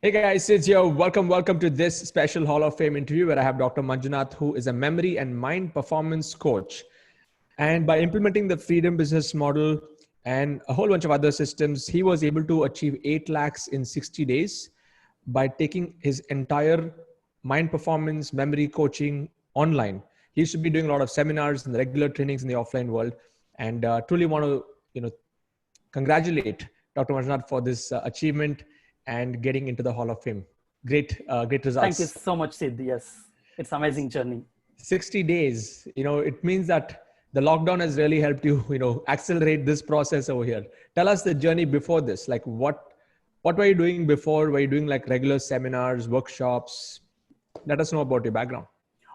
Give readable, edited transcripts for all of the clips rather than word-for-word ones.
Hey guys, it's your welcome to this special Hall of Fame interview where I have Dr. Manjunath, who is a memory and mind performance coach. And by implementing the freedom business model and a whole bunch of other systems, he was able to achieve 8 lakhs in 60 days by taking his entire mind performance memory coaching online. He used to be doing a lot of seminars and regular trainings in the offline world, and truly want to, congratulate Dr. Manjunath for this achievement and getting into the Hall of Fame. Great results. Thank you so much, Sid. Yes, it's an amazing journey. 60 days, it means that the lockdown has really helped you, accelerate this process over here. Tell us the journey before this. Like what were you doing before? Were you doing like regular seminars, workshops? Let us know about your background.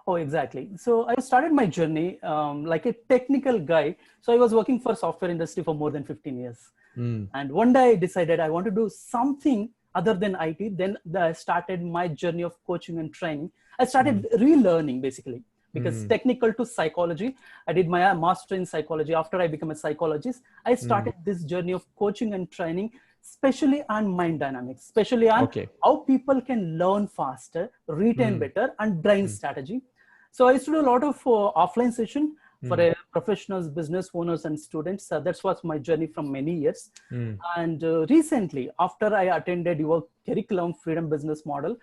Oh, exactly. So I started my journey like a technical guy. So I was working for software industry for more than 15 years. And one day I decided I want to do something other than IT. Then I started my journey of coaching and training. I started relearning basically because technical to psychology. I did my master in psychology. After I became a psychologist, I started this journey of coaching and training, especially on mind dynamics, especially on how people can learn faster, retain better, and brain strategy. So I used to do a lot of offline session for professionals, business owners, and students. That was my journey from many years. And recently, after I attended your curriculum, Freedom Business Model,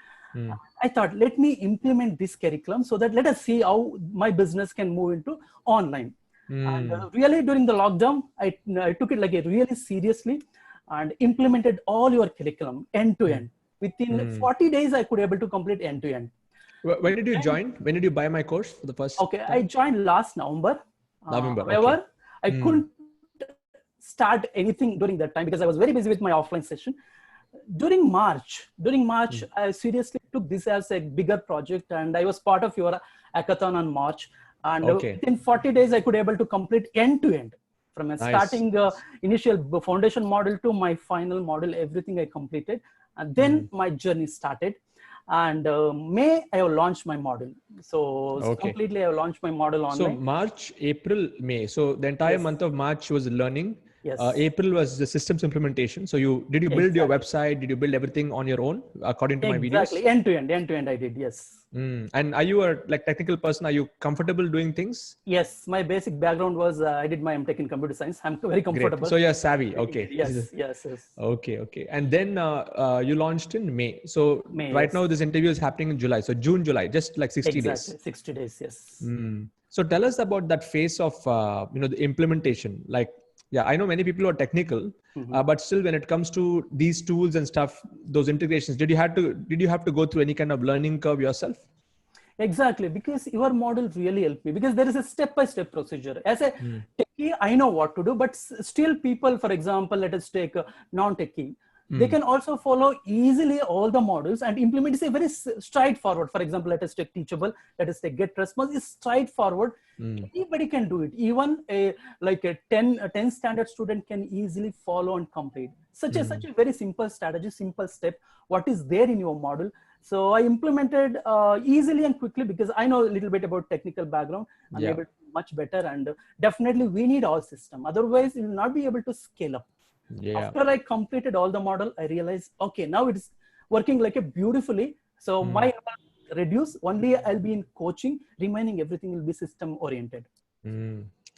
I thought, let me implement this curriculum so that let us see how my business can move into online. And really during the lockdown, I took it like really seriously and implemented all your curriculum end to end. Within 40 days, I could able to complete end to end. When did you join? When did you buy my course for the first time? I joined last November. However, I couldn't start anything during that time because I was very busy with my offline session. During March, I seriously took this as a bigger project, and I was part of your hackathon on March. And within 40 days, I could able to complete end to end. From starting the initial foundation model to my final model, everything I completed. And then my journey started. And May, I have launched my model. So completely, I have launched my model online. So March, April, May. So the entire month of March was learning. Yes. April was the systems implementation. So did you build your website? Did you build everything on your own according to my videos? Exactly, end to end I did, yes. And are you a technical person? Are you comfortable doing things? Yes, my basic background was I did my MTech in computer science. I'm very comfortable. Great. So you're savvy. Okay. Yes. Okay. And then you launched in May. So right now this interview is happening in July. So June, July, just like 60 days. 60 days, yes. So tell us about that phase of, the implementation. Like, I know many people are technical, but still when it comes to these tools and stuff, those integrations, did you have to go through any kind of learning curve yourself? Exactly, because your model really helped me because there is a step-by-step procedure. As a techie, I know what to do, but still people, for example, let us take a non-techie. They can also follow easily all the models and implement it very straightforward. For example, let us take Teachable, let us take Get Response. It's straightforward. Anybody can do it. Even a 10 standard student can easily follow and complete. Such a very simple strategy, simple step. What is there in your model? So I implemented easily and quickly because I know a little bit about technical background. I'm able to do much better, and definitely we need our system. Otherwise, you will not be able to scale up. After I completed all the model, I realized, okay, now it's working like a beautifully. So my reduce, only I'll be in coaching, remaining everything will be system oriented.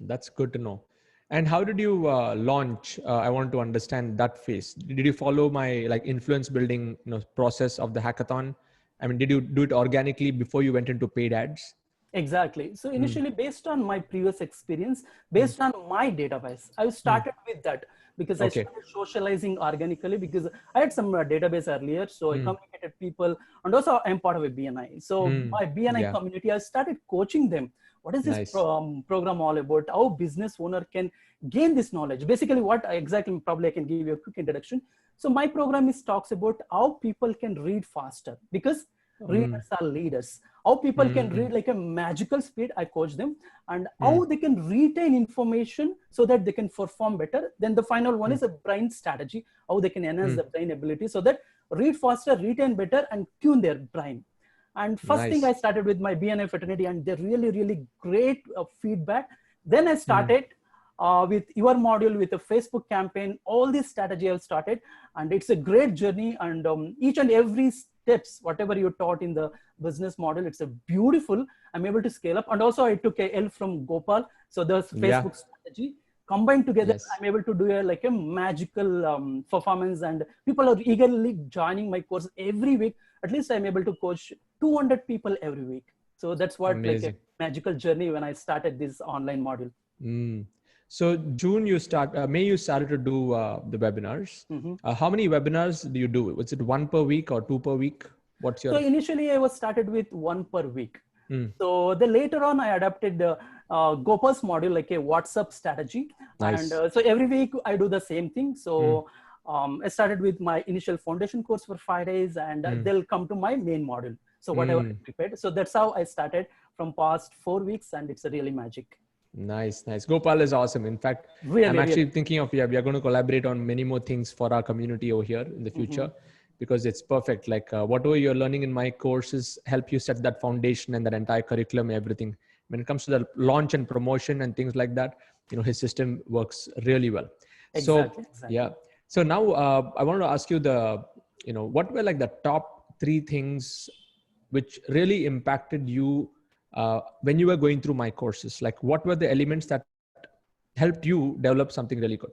That's good to know. And how did you launch? I want to understand that phase. Did you follow my influence building process of the hackathon? I mean, did you do it organically before you went into paid ads? Exactly. So initially, based on my previous experience, based on my database, I started with that because I started socializing organically because I had some database earlier. So I communicated people, and also I'm part of a BNI. So my BNI community, I started coaching them. What is this program all about? How business owner can gain this knowledge? Basically, what exactly, probably I can give you a quick introduction. So my program talks about how people can read faster because readers are leaders. How people can read like a magical speed, I coach them, and how they can retain information so that they can perform better. Then the final one is a brain strategy, how they can enhance the brain ability so that read faster, retain better, and tune their brain. And first thing I started with my BNI fraternity, and they're really, really great feedback. Then I started with your module, with a Facebook campaign, all this strategy I've started, and it's a great journey. And each and every steps, whatever you taught in the business model, it's a beautiful. I'm able to scale up, and also I took a help from Gopal. So there's Facebook strategy combined together. I'm able to do a magical performance, and people are eagerly joining my course every week. At least I'm able to coach 200 people every week. So that's what like a magical journey when I started this online module. So May you started to do the webinars. How many webinars do you do? Was it 1 per week or 2 per week? What's your? So initially I was started with 1 per week. So then later on I adapted the Gopal's module, like a WhatsApp strategy. Nice. And so every week I do the same thing. So I started with my initial foundation course for 5 days, and they'll come to my main module. So whatever I prepared. So that's how I started from past 4 weeks, and it's a really magic. Nice. Gopal is awesome. In fact, I'm actually thinking of, we are going to collaborate on many more things for our community over here in the future, because it's perfect. Like whatever you're learning in my courses help you set that foundation and that entire curriculum, everything. When it comes to the launch and promotion and things like that, his system works really well. Exactly. Yeah. So now I wanted to ask you what were like the top 3 things which really impacted you when you were going through my courses? Like what were the elements that helped you develop something really good?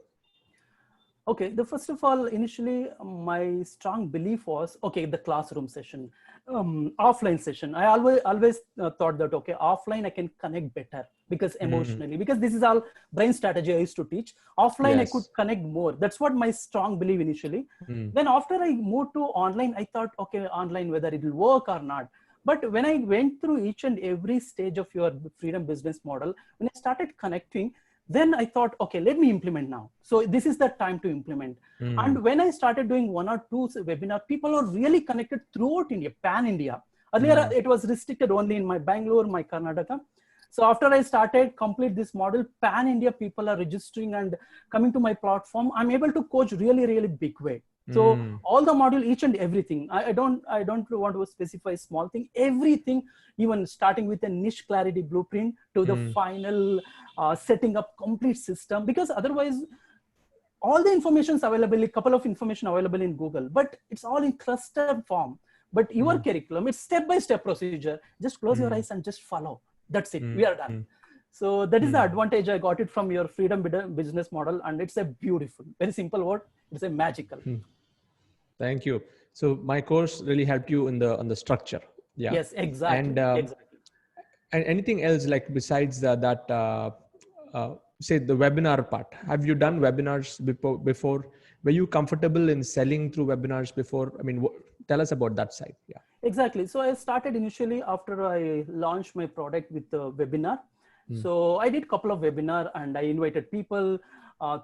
Okay, first of all, initially my strong belief was, the classroom session, offline session. I always thought that, offline I can connect better because emotionally, because this is all brain strategy I used to teach. Offline I could connect more. That's what my strong belief initially. Then after I moved to online, I thought, online, whether it will work or not. But when I went through each and every stage of your freedom business model, when I started connecting, then I thought, let me implement now. So this is the time to implement. And when I started doing 1 or 2 webinars, people are really connected throughout India, pan India. Earlier, it was restricted only in my Bangalore, my Karnataka. So after I started complete this model, pan India people are registering and coming to my platform. I'm able to coach really, really big way. So all the module, each and everything, I don't want to specify small thing, everything, even starting with a niche clarity blueprint to the final setting up complete system, because otherwise all the information is available, a couple of information available in Google, but it's all in cluster form. But your curriculum, it's step-by-step procedure. Just close your eyes and just follow. That's it. We are done. So that is the advantage I got it from your freedom business model. And it's a beautiful, very simple word. It's a magical. Thank you. So my course really helped you on the structure. Yeah. Yes, exactly. And anything else like besides say the webinar part? Have you done webinars before? Were you comfortable in selling through webinars before? I mean, tell us about that side. Yeah. Exactly. So I started initially after I launched my product with the webinar. So I did a couple of webinars and I invited people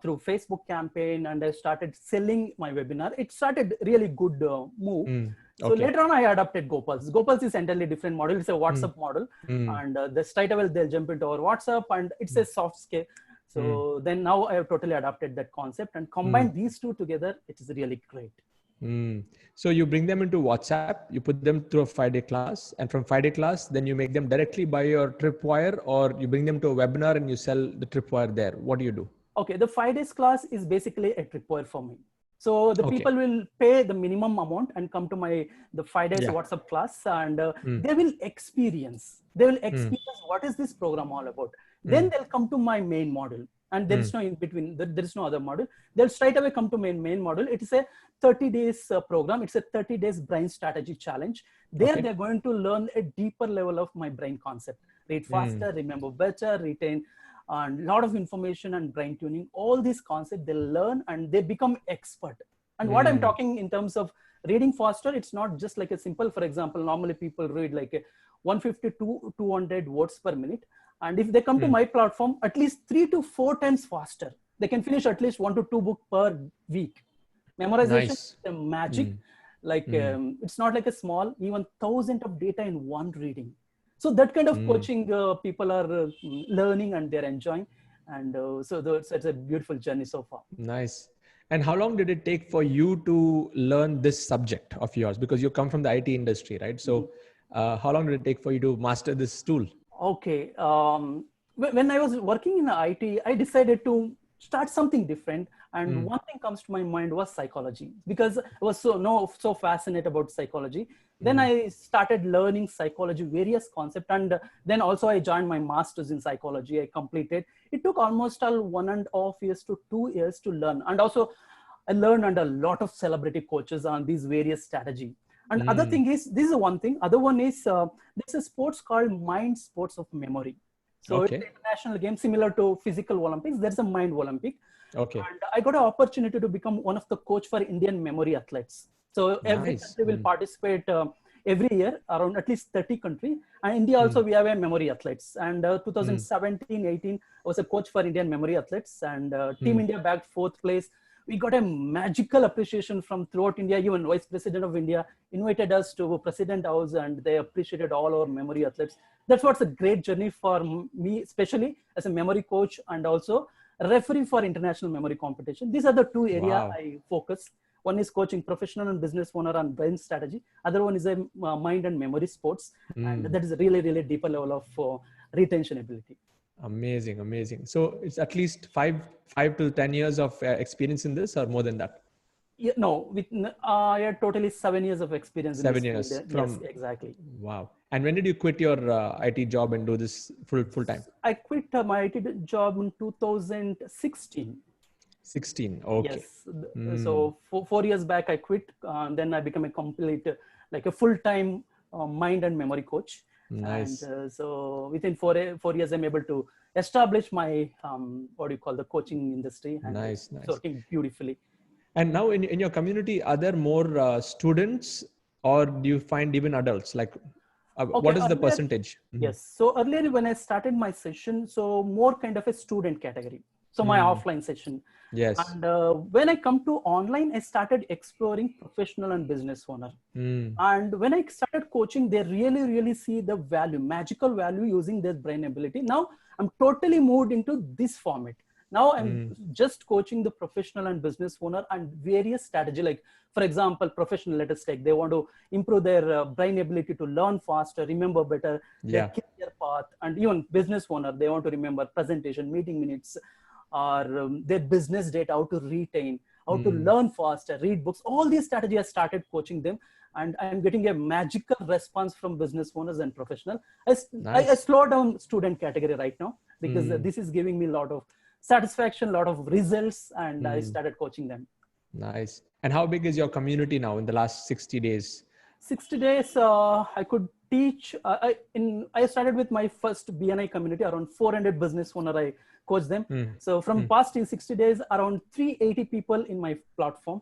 through Facebook campaign, and I started selling my webinar. It started really good move. So later on, I adopted Gopal's. Gopal's is entirely different model. It's a WhatsApp model, and the straight away they'll jump into our WhatsApp, and it's a soft scale. So then now I have totally adopted that concept and combined these two together. It is really great. So you bring them into WhatsApp, you put them through a 5-day class, and from 5-day class, then you make them directly buy your tripwire, or you bring them to a webinar and you sell the tripwire there. What do you do? Okay, the 5 days class is basically a tripwire for me. So the people will pay the minimum amount and come to the 5 days WhatsApp class, and they will experience. What is this program all about. Then they'll come to my main model, and there is no in between. There is no other model. They'll straight away come to main model. It is a 30 days program. It's a 30 days brain strategy challenge. There they're going to learn a deeper level of my brain concept. Read faster, remember better, retain, and a lot of information and brain tuning. All these concepts they learn and they become expert. And what I'm talking in terms of reading faster, it's not just like a simple, for example, normally people read like a 150 to 200 words per minute. And if they come to my platform, at least 3 to 4 times faster, they can finish at least 1 to 2 books per week. Memorization is a magic. Like it's not like a small, even thousands of data in one reading. So that kind of coaching people are learning and they're enjoying. And it's a beautiful journey so far. Nice. And how long did it take for you to learn this subject of yours? Because you come from the IT industry, right? So how long did it take for you to master this tool? Okay. when I was working in IT, I decided to start something different. And one thing comes to my mind was psychology, because I was so fascinated about psychology. Then I started learning psychology, various concepts. And then also I joined my master's in psychology. I completed. It took almost 1.5 years to 2 years to learn. And also I learned under a lot of celebrity coaches on these various strategy. And other thing is, this is one thing. Other one is, there's a sports called mind sports of memory. So it's an international game similar to physical Olympics. There's a mind Olympic. Okay. And I got an opportunity to become one of the coach for Indian memory athletes. So every country will participate every year, around at least 30 countries. And India also, we have a memory athletes. And 2017-18, I was a coach for Indian memory athletes. And Team India bagged 4th place. We got a magical appreciation from throughout India. Even Vice President of India invited us to President House, and they appreciated all our memory athletes. That's what's a great journey for me, especially as a memory coach and also a referee for international memory competition. These are the two areas I focus. One is coaching professional and business owner on brain strategy. Other one is a mind and memory sports. And that is a really, really deeper level of retention ability. Amazing, amazing. So it's at least 5 to 10 years of experience in this, or more than that? Yeah, no, I had totally 7 years of experience. 7 years yes, exactly. Wow. And when did you quit your IT job and do this full time? I quit my IT job in 2016. 16. Okay. Yes. So 4 years back, I quit. Then I became a complete, like a full-time mind and memory coach. Nice. And so within 4 years, I'm able to establish my, the coaching industry. And nice. It's working beautifully. And now in your community, are there more students, or do you find even adults? Like, what is the percentage? Yes. So earlier when I started my session, so more kind of a student category. So my offline session. Yes. And when I come to online, I started exploring professional and business owner. And when I started coaching, they really, really see the value, magical value using their brain ability. Now I'm totally moved into this format. Now I'm just coaching the professional and business owner and various strategy. Like, for example, professional, let us take, they want to improve their brain ability to learn faster, remember better, their career path. And even business owner, they want to remember presentation, meeting minutes, or their business data, how to retain, how to learn faster, read books. All these strategies, I started coaching them. And I'm getting a magical response from business owners and professional. I slow down student category right now, because this is giving me a lot of satisfaction, a lot of results, and I started coaching them. Nice. And how big is your community now in the last 60 days? 60 days, I could teach. I started with my first BNI community, around 400 business owner. I coach them. So from past 60 days, around 380 people in my platform.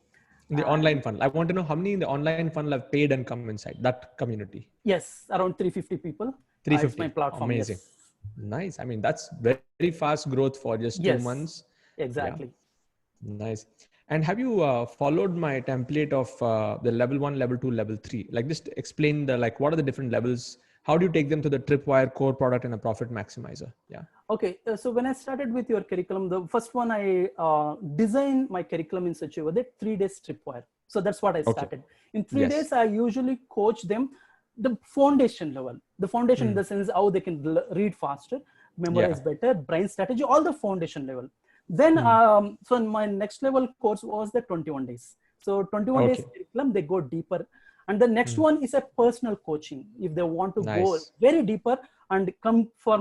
In the online funnel, I want to know how many in the online funnel have paid and come inside that community. Yes, around 350 people. 350. It's my platform. Amazing. Yes. Nice. I mean, that's very fast growth for just 2 months. Exactly. Yeah. Nice. And have you followed my template of the level 1, level 2, level 3? Like, just explain what are the different levels? How do you take them to the tripwire, core product, and a profit maximizer? Yeah. Okay. So when I started with your curriculum, the first one, I designed my curriculum in such a way that 3 days tripwire. So that's what I started. In 3 days, I usually coach them the foundation level. The foundation in the sense how they can read faster, memorize better, brain strategy, all the foundation level. Then, so in my next level course was the 21 days. So 21 days curriculum, they go deeper. And the next one is a personal coaching. If they want to go very deeper and come for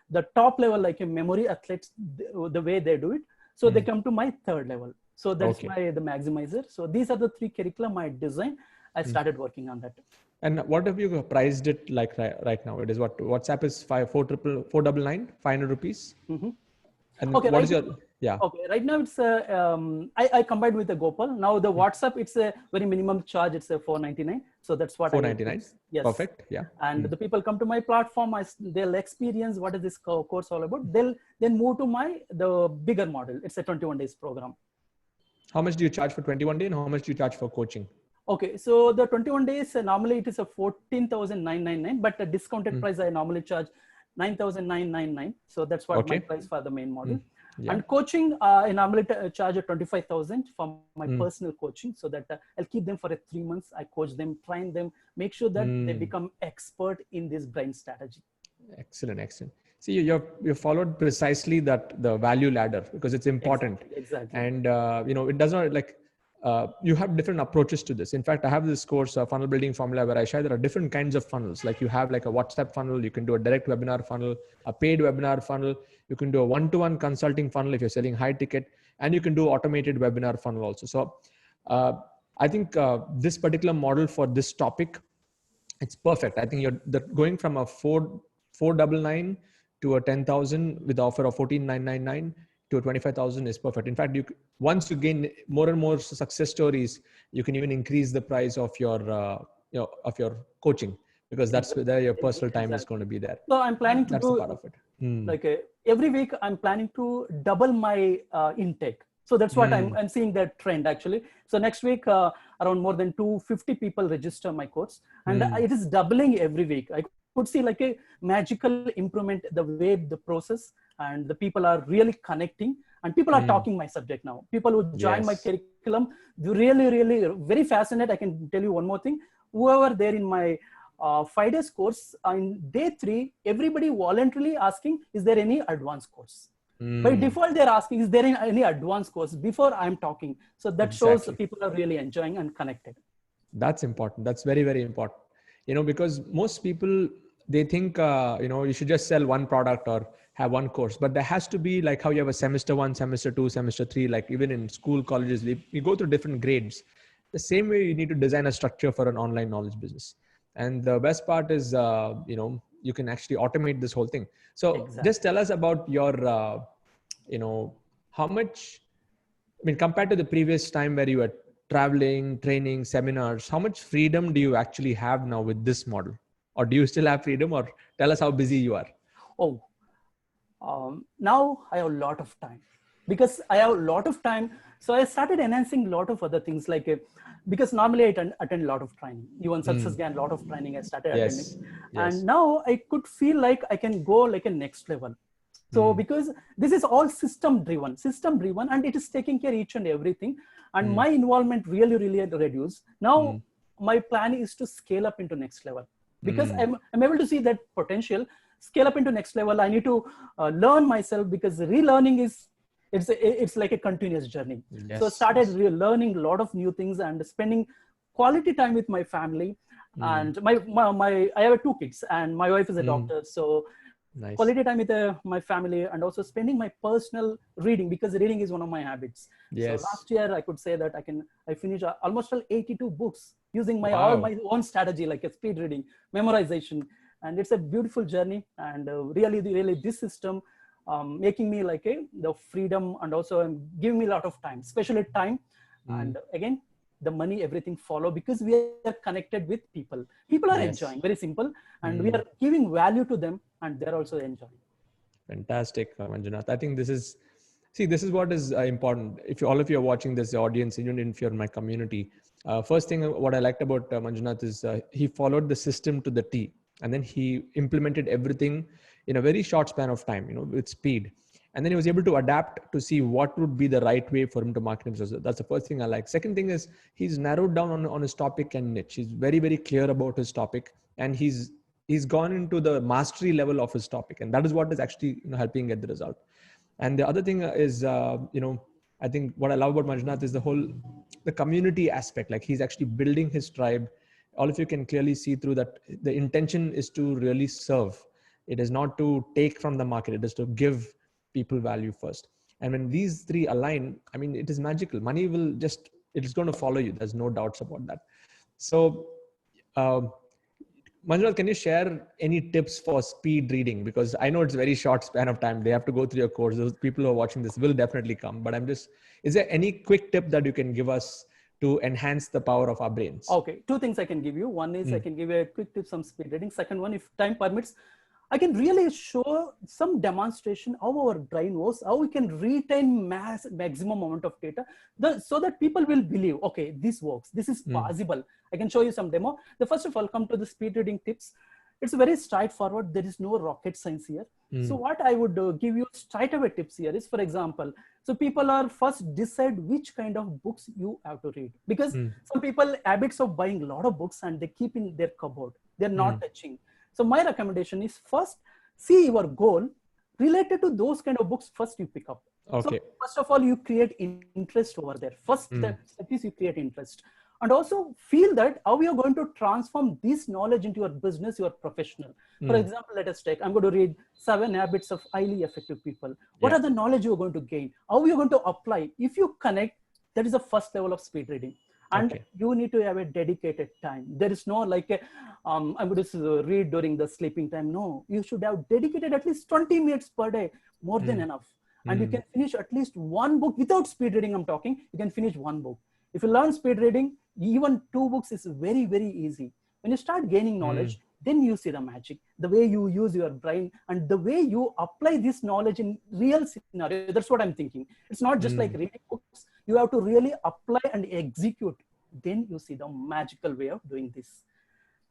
the top level, like a memory athletes, the way they do it. So they come to my 3rd level. So that's the maximizer. So these are the 3 curriculum I designed. I started working on that. And what have you priced it like right now? It is what WhatsApp is 499, 500 rupees. And what is your, Okay, right now it's I combined with the Gopal. Now the WhatsApp, it's a very minimum charge. It's a 499. So that's what 499. Yes. Perfect. Yeah. And the people come to my platform. They'll experience what is this course all about. They'll then move to the bigger model. It's a 21 days program. How much do you charge for 21 days, and how much do you charge for coaching? Okay, so the 21 days, normally it is a 14,999, but the discounted price I normally charge 9,999. So that's what my price for the main model. And coaching, I normally charge 25,000 for my personal coaching, so that I'll keep them for 3 months. I coach them, train them, make sure that they become expert in this brain strategy. Excellent, excellent. See, you've followed precisely that, the value ladder, because it's important. Exactly. And it does not like you have different approaches to this. In fact, I have this course, Funnel Building Formula, where I share there are different kinds of funnels. Like you have like a WhatsApp funnel, you can do a direct webinar funnel, a paid webinar funnel, you can do a one-to-one consulting funnel if you're selling high ticket, and you can do automated webinar funnel also. So I think this particular model for this topic, it's perfect. I think you're going from a 499 to a 10,000 with the offer of 14,999 to a 25,000 is perfect. In fact, once you gain more and more success stories, you can even increase the price of your of your coaching, because that's where your personal time is going to be there. So I'm planning to do part of it. Like every week I'm planning to double my intake. So that's what I'm seeing that trend actually. So next week, around more than 250 people register my course, and it is doubling every week. I could see like a magical improvement, the way the process, and the people are really connecting, and people are talking my subject now. People who join my curriculum, they really very fascinated. I can tell you one more thing. Whoever there in my 5 days course, on day 3, everybody voluntarily asking, is there any advanced course? By default, they're asking, is there any advanced course before I'm talking? So that shows people are really enjoying and connected. That's important. That's very, very important. Because most people, they think, you should just sell one product or have one course, but there has to be like how you have a semester 1, semester 2, semester 3, like even in school, colleges, we go through different grades. The same way you need to design a structure for an online knowledge business. And the best part is, you can actually automate this whole thing. So just tell us about your, how much, compared to the previous time where you were traveling, training, seminars, how much freedom do you actually have now with this model? Or do you still have freedom? Or tell us how busy you are. Now I have a lot of time, because I have a lot of time. So I started enhancing a lot of other things, like because normally I attend a lot of training. Even Success Gain, a lot of training I started attending. And now I could feel like I can go like a next level. So because this is all system driven, and it is taking care of each and everything. And my involvement really reduced. Now my plan is to scale up into next level, because I'm able to see that potential. Scale up into next level. I need to learn myself, because relearning it's like a continuous journey. So I started learning a lot of new things and spending quality time with my family. And I have 2 kids, and my wife is a doctor. So quality time with my family, and also spending my personal reading, because reading is one of my habits. So last year I could say that I finished almost 82 books using my own strategy, like a speed reading, memorization. And it's a beautiful journey, and really this system making me like the freedom, and also giving me a lot of time, especially time. And again, the money, everything follow, because we are connected with people. People are enjoying, very simple, and we are giving value to them, and they're also enjoying. Fantastic, Manjunath. I think this is what is important. If all of you are watching this, the audience, even if you're in my community, first thing what I liked about Manjunath is he followed the system to the T. And then he implemented everything in a very short span of time, with speed. And then he was able to adapt to see what would be the right way for him to market himself. That's the first thing I like. Second thing is he's narrowed down on his topic and niche. He's very, very clear about his topic, and he's gone into the mastery level of his topic. And that is what is actually helping get the result. And the other thing is, I think what I love about Manjunath is the community aspect. Like he's actually building his tribe. All of you can clearly see through that the intention is to really serve. It is not to take from the market. It is to give people value first. And when these 3 align, it is magical. Money it is going to follow you. There's no doubts about that. So, Manjunath, can you share any tips for speed reading? Because I know it's a very short span of time. They have to go through your course. Those people who are watching this will definitely come. But is there any quick tip that you can give us to enhance the power of our brains? Okay, 2 things I can give you. One is I can give you a quick tips on speed reading. Second one, if time permits, I can really show some demonstration how our brain works, how we can retain maximum amount of data, so that people will believe, okay, this works, this is possible. I can show you some demo. The first of all, come to the speed reading tips. It's very straightforward. There is no rocket science here. So what I would give you straight away tips here is, for example, so people are first decide which kind of books you have to read, because some people habits of buying a lot of books and they keep in their cupboard. They're not touching. So my recommendation is first see your goal related to those kind of books first you pick up. Okay. So first of all, you create interest over there. First step is you create interest. And also feel that how you're going to transform this knowledge into your business, your professional. For example, let us take, I'm going to read 7 Habits of Highly Effective People. What are the knowledge you're going to gain? How you're going to apply? If you connect, that is the first level of speed reading. And you need to have a dedicated time. There is no like, I'm going to read during the sleeping time. No, you should have dedicated at least 20 minutes per day, more than enough. And you can finish at least one book without speed reading. I'm talking, you can finish one book. If you learn speed reading, even 2 books is very, very easy. When you start gaining knowledge, then you see the magic, the way you use your brain and the way you apply this knowledge in real scenario. That's what I'm thinking. It's not just like reading books. You have to really apply and execute. Then you see the magical way of doing this.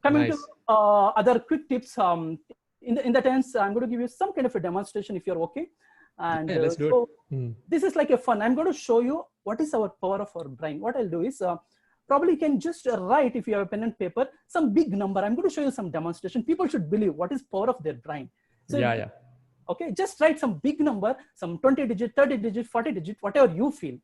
Coming to other quick tips, in the sense, I'm going to give you some kind of a demonstration if you're okay. And let's do so it. This is like a fun. I'm going to show you what is our power of our brain. What I'll do is probably you can just write, if you have a pen and paper, some big number. I'm going to show you some demonstration. People should believe what is power of their brain. So, okay, just write some big number, some 20 digit, 30 digit, 40 digit, whatever you feel.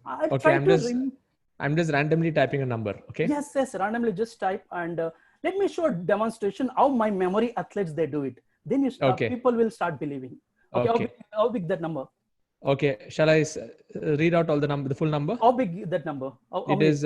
I'm just randomly typing a number. Okay. Yes, randomly just type and let me show a demonstration how my memory athletes they do it. Then you start, people will start believing. Okay. How big that number? Okay. Shall I read out all the full number? How big that number? It is.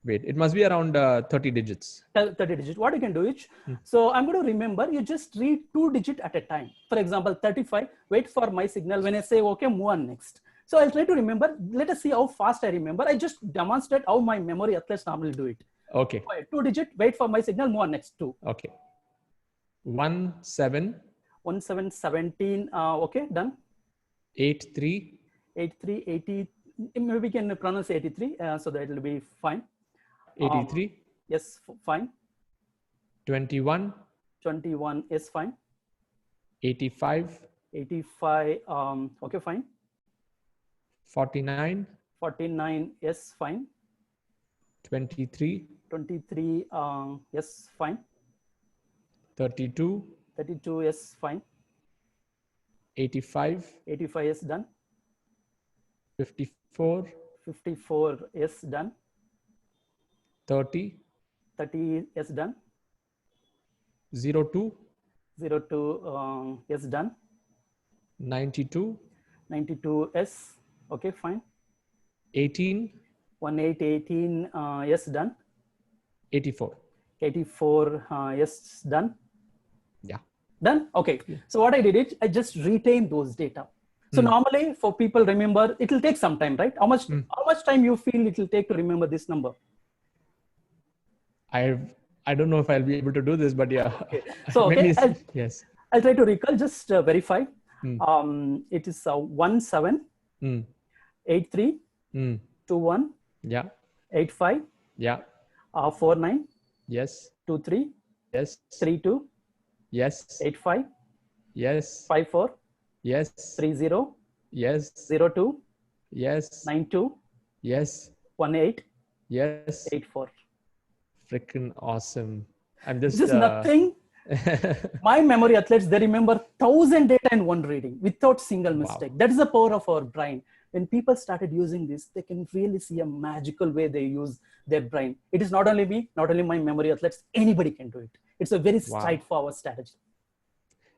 Wait, it must be around 30 digits. 30 digits. What you can do is, so I'm going to remember, you just read 2 digits at a time. For example, 35, wait for my signal. When I say, okay, move on next. So I'll try to remember. Let us see how fast I remember. I just demonstrate how my memory athletes normally do it. Okay. 2 digit, wait for my signal, move on next 2. Okay. 17. 17, okay, done. 83. 80. Maybe we can pronounce 83, so that it will be fine. 83. Yes, fine. 21. 21 is fine. 85. 85, okay, fine. 49. 49, yes, fine. 23. 23, yes, fine. 32. 32, yes, fine. 85. 85, yes, done. 54. 54, yes, done. 30. 30, yes, done. 02. 02, yes, done. 92. 92, yes, okay, fine. 18. 18, yes, done. 84. 84, yes, done. Yeah. Done? Okay. So what I did is I just retained those data. So normally for people remember, it will take some time, right? How much time you feel it will take to remember this number? I don't know if I'll be able to do this, but yeah. Okay. So maybe yes. I'll try to recall, just verify. It is 17 83 21 yeah 85 yeah 49 yes 23 yes 32 yes 85 yes 54 yes 30 yes 02 yes 92 yes 18 yes 84. Freaking awesome. I'm just nothing. My memory athletes, they remember 1,000 data in one reading without single mistake. That is the power of our brain. When people started using this, they can really see a magical way they use their brain. It is not only me, not only my memory athletes, anybody can do it. It's a very straightforward strategy.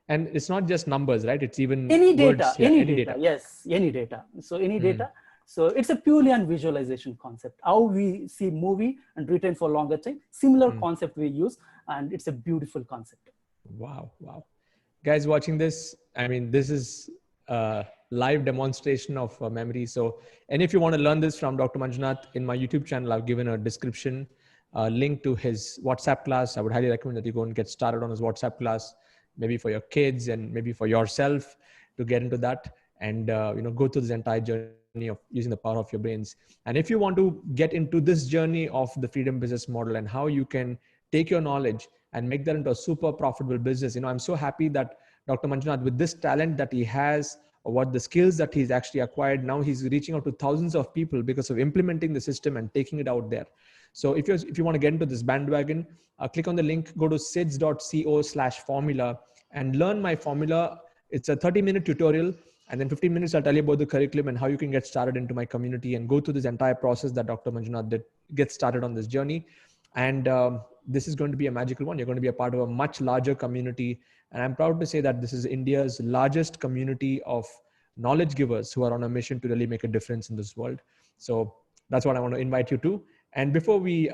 And it's not just numbers, right? It's even any words. data, any data. Yes, any data. So any data. So it's a purely on visualization concept. How we see movie and retain for longer time, similar concept we use, and it's a beautiful concept. Wow. Guys watching this, I mean, this is a live demonstration of memory. So, and if you want to learn this from Dr. Manjunath, in my YouTube channel, I've given a description link to his WhatsApp class. I would highly recommend that you go and get started on his WhatsApp class, maybe for your kids and maybe for yourself to get into that and, go through this entire journey of using the power of your brains. And if you want to get into this journey of the freedom business model and how you can take your knowledge and make that into a super profitable business, I'm so happy that Dr. Manjunath, with this talent that he has, or what the skills that he's actually acquired, now he's reaching out to thousands of people because of implementing the system and taking it out there. So if you want to get into this bandwagon, click on the link, go to sids.co/formula and learn my formula. It's a 30-minute tutorial, and then 15 minutes I'll tell you about the curriculum and how you can get started into my community and go through this entire process that Dr. Manjunath did, get started on this journey. And this is going to be a magical one. You're going to be a part of a much larger community. And I'm proud to say that this is India's largest community of knowledge givers who are on a mission to really make a difference in this world. So that's what I want to invite you to. And before we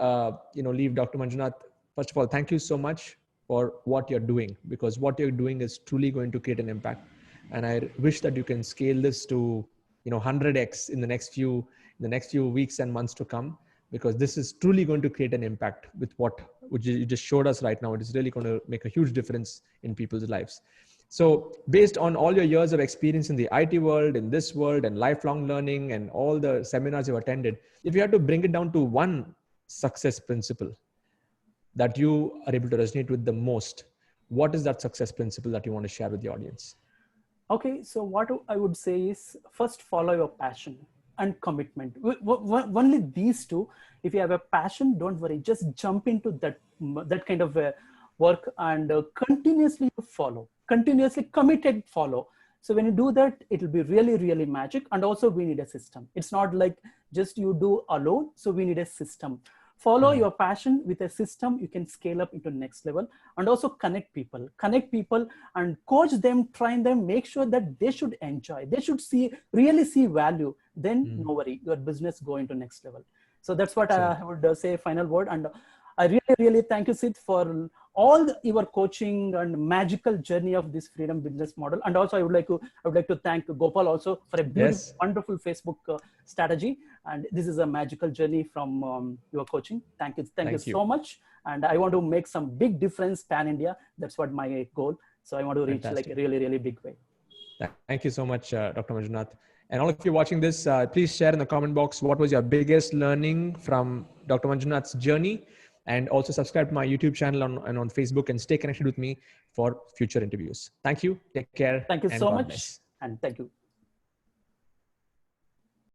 leave, Dr. Manjunath, first of all, thank you so much for what you're doing, because what you're doing is truly going to create an impact. And I wish that you can scale this to 100x in the next few weeks and months to come, because this is truly going to create an impact with which you just showed us right now. It is really going to make a huge difference in people's lives. So based on all your years of experience in the IT world, in this world, and lifelong learning and all the seminars you've attended, if you had to bring it down to one success principle that you are able to resonate with the most, what is that success principle that you want to share with the audience? Okay, so what I would say is, first, follow your passion and commitment. Only these two. If you have a passion, don't worry, just jump into that kind of work and continuously follow, continuously committed follow. So when you do that, it will be really, really magic. And also we need a system. It's not like just you do alone. So we need a system. Follow your passion with a system. You can scale up into next level, and also connect people and coach them, train them, make sure that they should enjoy, they should really see value. Then no worry, your business go into next level. So that's what I would say, final word. And I really, really thank you, Sid, for all your coaching and magical journey of this freedom business model. And also I would like to thank Gopal also for a beautiful, wonderful Facebook strategy. And this is a magical journey from your coaching. Thank you so much. And I want to make some big difference pan India. That's what my goal. So I want to reach like a really, really big way. Thank you so much, Dr. Manjunath. And all of you watching this, please share in the comment box what was your biggest learning from Dr. Manjunath's journey. And also subscribe to my YouTube channel and on Facebook, and stay connected with me for future interviews. Thank you. Take care. Thank you so much. And thank you.